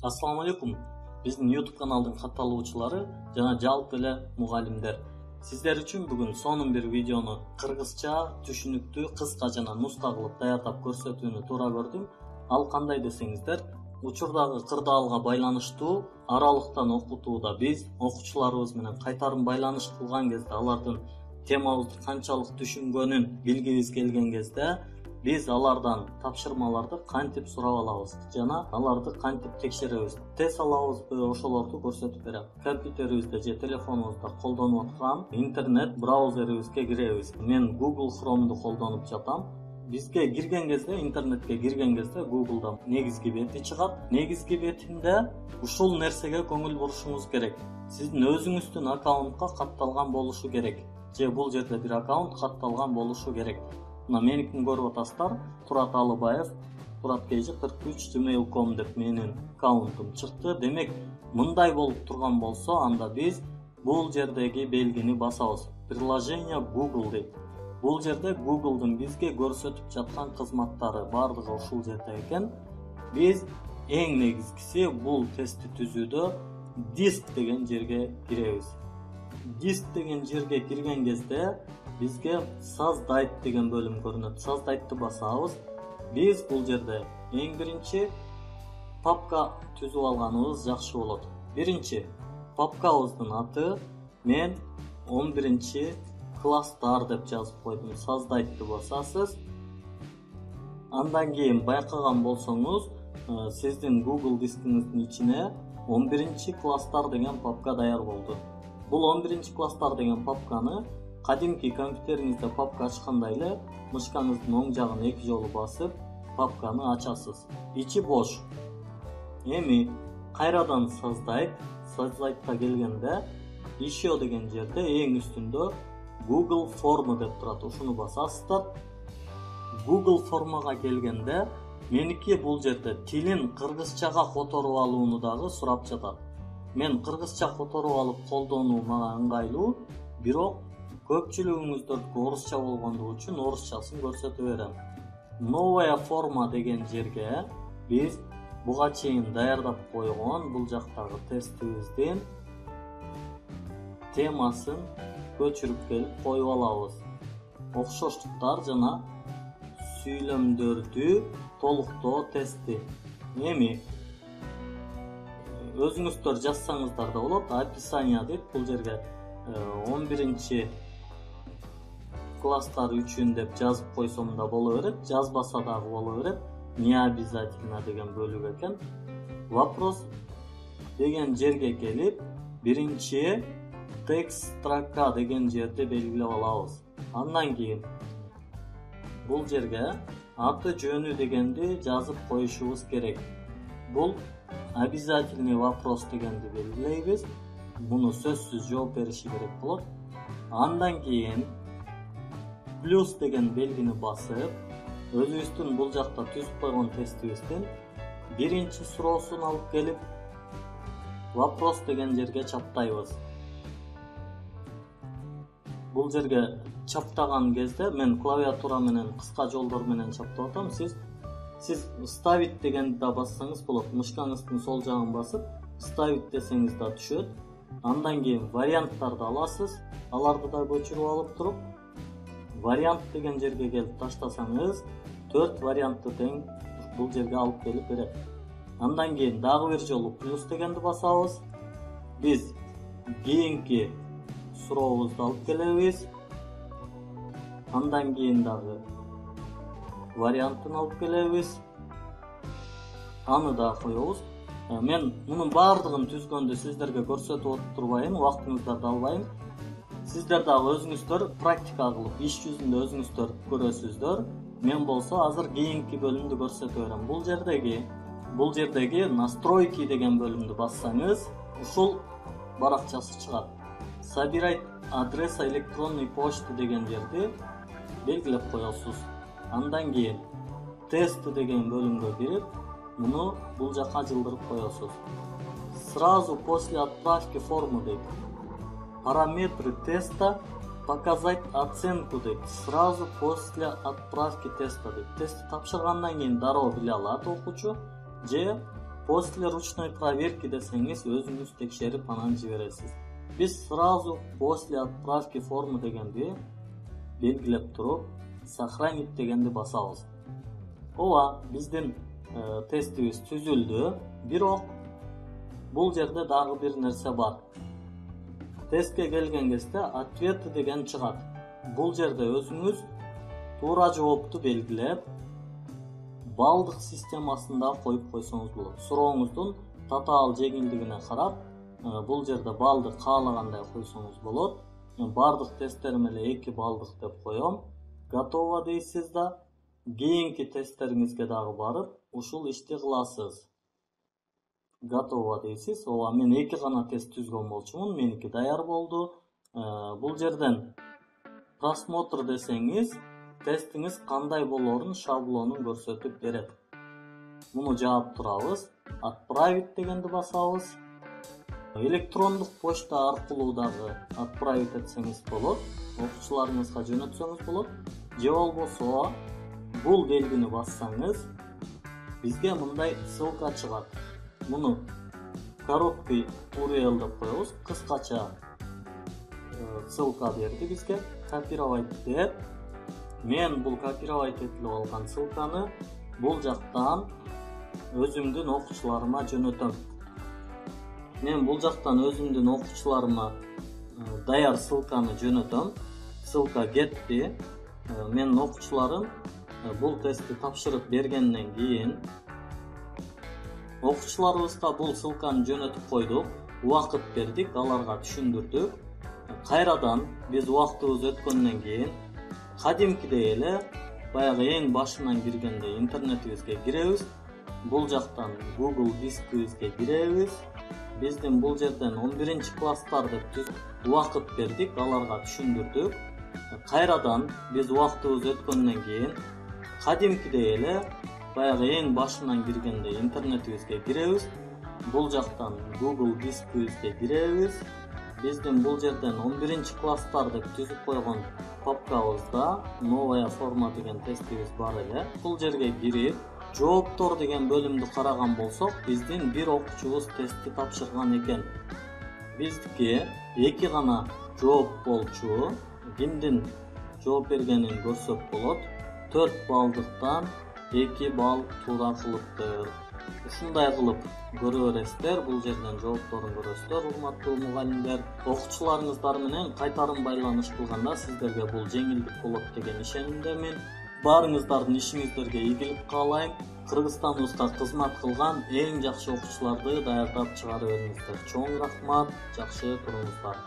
Assalamu alaikum. Биздин YouTube каналдын катталуучулары жана жалпы эле мугалимдер. Сиздер үчүн бүгүн сонун бир видеону кыргызча, түшүнүктүү, кыска жана нуска кылып даярдап көрсөтүүнү туура көрдүм. Ал кандай десеңиздер, учурдагы кырдаалга байланыштуу аралыктан окутууда биз окуучуларыбыз менен кайтарым байланыш кылган кезде алардын темабызды канчалык түшүнгөнүн билгибиз келген кезде биз алардан тапшырмаларды кантип сурап алабыз жана аларды кантип текшеребиз, тест алабызбы, ошолорду көрсөтүп берем. Компьютерибизде же телефонубузда колдонуп аткан интернет браузерибизге киребиз. Мен Google Chrome'ду колдонуп жатам. Бизге кирген кезде, интернетке кирген кезде Google'дан негизги бети чыгат. Негизги бетинде ушул нерсеге көңүл бурушуңуз керек. Сиздин өзүңүздүн аккаунтка катталган болушу керек. Же бул жерде бир аккаунт катталган болушу керек. Мына меникин көрүп атасыздар. Турат Алыбаев, turatkg43gmail.com деп менин аккаунтум чыкты. Демек, мындай болуп турган болсо, анда биз бул жердеги белгини басабыз. Приложение Google дейт. Бул жерде Google'дун бизге көрсөтүп жаткан кызматтары бардыгы ушул жерде экен. Биз эң негизгиси бул тестти түзүүдө диск деген жерге киребиз. Диск деген жерге кирген кезде бизге создать деген бөлүм көрүнөт. Создайтты басабыз. Биз бул жерде эң биринчи папка түзүп алганыбыз жакшы болот. Биринчи папкабыздын аты мен 11 класстар деп жазып койдум. Создайтты басасыз. Андан кийин байкаган болсоңуз, сиздин Google дискиңиздин ичине 11 класстар деген папка даяр болду. Бул 11 класстар деген папканы кадимки компьютериңизде папка ачкандай эле мышкаңыздын оң жагын 2 жолу басып, папканы ачасыз. Ичи бош. Эми кайрадан создайтка келгенде, еще деген жерде эң үстүндө Google форма деп турат. Ушуну басасыздар. Google формага келгенде, меники бул жерде тилин кыргызчага которуп алууну дагы сурап жатат. Мен кыргызча которуп алып колдонуу мага ыңгайлуу, бирок көпчүлүгүңүздөрдүкү орусча болгондугу үчүн орусчасын көрсөтө берем. Новая форма деген жерге биз буга чейин даярдап койгон бул жактагы тестибиздин темасын көчүрүп келип коюп алабыз. Окшоштуктар жана сүйлөмдөрдү толуктоо тести. Эми өзүңүздөр жазсаңыздар да болот. Описание дейт. Бул жерге 11 класстар үчүн деп жазып койсом да боло берет, жазбаса дагы боло берет. Не обязательно деген бөлүк экен. Вопрос деген жерге келип, биринчи текст строка деген жерди белгилеп алабыз. Андан кийин бул жерге аты жөнү дегенди жазып коюшубуз керек. Бул обязательный вопрос дегенди белгилейбиз. Буну сөзсүз жооп бериши керек болот. Андан кийин плюс деген белгини басып, өзүбүздүн бул жакта түзүп койгон тестибиздин биринчи суроосун алып келип, вопрос деген жерге чаптайбыз. Бул жерге чаптаган кезде мен клавиатура менен кыска жолдор менен чаптап атам. Сиз ставить дегенди да бассаңыз болот. Мышкаңыздын сол жагын басып, ставить десеңиз да түшөт. Андан кийин варианттарды аласыз. Аларды да көчүрүп алып туруп, вариант деген жерге келип таштасаңыз, 4 вариантты тең бул жерге алып келип берет. Андан кийин дагы бир жолу плюс дегенди басабыз. Биз кийинки сурообузду алып келебиз. Андан кийин дагы вариантын алып келебиз. Аны да коебуз. Мен мунун баардыгын түзгөндү сиздерге көрсөтүп отурбайын, убактыңыздарды албайын. Сиздер дагы өзүңүздөр практика кылып, иш жүзүндө өзүңүздөр көрөсүздөр. Мен болсо азыр кийинки бөлүмдү көрсөтө берем. Бул жердеги настройки деген бөлүмдү бассаңыз, ушул баракчасы чыгат. Собирать адреса электронной почты деген жерди белгилеп коесуз. Андан кийин тест деген бөлүмгө кирип, муну бул жака жылдырып коесуз. Сразу после отправки формы дейт. Параметры теста показать оценку дейт. Сразу после отправки теста дейт. Тестти тапшыргандан кийин дароо биле алат окуучу, же После ручной проверки десеңиз өзүңүз текшерип анан жибересиз. Biz сразу после отправки формы дегенди белгилеп туруп сохранить дегенди басабыз. Ооба, биздин тестибиз түзүлдү. Бирок бул жерде дагы бир нерсе бар. Тестке келген кезде ответы деген чыгат. Бул жерде өзүңүз туура жоопту белгилеп, балдык системасында коюп койсоңуз болот. Сурооңуздун татаал жеңилдигине карап, бул жерде балды каалагандай койсоңуз болот. Мен бардык тесттерим эле 2 балдык деп коем. Готово дейсиз да, кийинки тесттериңизге дагы барып, ушул ишти кыласыз. Готово дейсиз. Ооба, мен 2 гана тест түзгөн болчумун. Меники даяр болду. Бул жерден просмотр десеңиз, тестиңиз кандай болоорун шаблонун көрсөтүп берет. Муну жаап турабыз. Отправить дегенди басабыз. Электрондук почта аркылуу дагы отправить этсеңиз болот. Окуучуларыңызга жөнөтсөңүз болот. Же болбосо бул белгини бассаңыз, бизге мындай ссылка чыгат. Муну короткий URL деп коебуз. Кыскача ссылка берди бизге. Копировать деп. Мен бул копировать этилип алган ссылканы бул жактан өзүмдүн окуучуларыма жөнөтөм. Мен бул жактан өзүмдүн окуучуларыма даяр ссылканы жөнөтөм. Ссылка кетти. Менин окуучуларым бул тестти тапшырып бергенден кийин окуучуларыбызга бул ссылканы жөнөтүп койдук. Убакыт бердик, аларга түшүндүрдүк. Кайрадан биз убактыбыз өткөндөн кийин кадимкидей эле баягы эң башынан киргенде интернетибизге киребиз. Бул жактан Google дискибизге киребиз. Биздин бул жерден 11-класстар деп убакыт бердик, аларга түшүндүрдүк. Кайрадан биз убактыбыз өткөндөн кийин кадимкидей эле баягы эң башынан киргенде интернетибизге киребиз. Бул жактан Google дискибизге киребиз. Биздин бул жерден 11-класстар деп түзүп койгон папкабызда новая форма деген тестибиз бар эле. Бул жерге кирип, жооптор деген бөлүмдү караган болсок, биздин бир окуучубуз тестти тапшырган экен. Биздики 2 гана жооп болчу. Кимдин жооп бергенин көрсөк болот. 4 балдыктан 2 балл туура кылыптыр. Ушундай кылып көрө бересиздер. Бул жерден жоопторун көрөсүздөр, урматтуу мугалимдер. Окуучуларыңыздар менен кайтарым байланыш кылганда сиздерге бул жеңилдик болот деген ишенимдемин. Баарыңыздардын ишиңиздерге ийгилик каалайм. Кыргызстаныбызга кызмат кылган эң жакшы окуучуларды даярдап чыгара бериңиздер. Чоң рахмат, жакшы туруңуздар.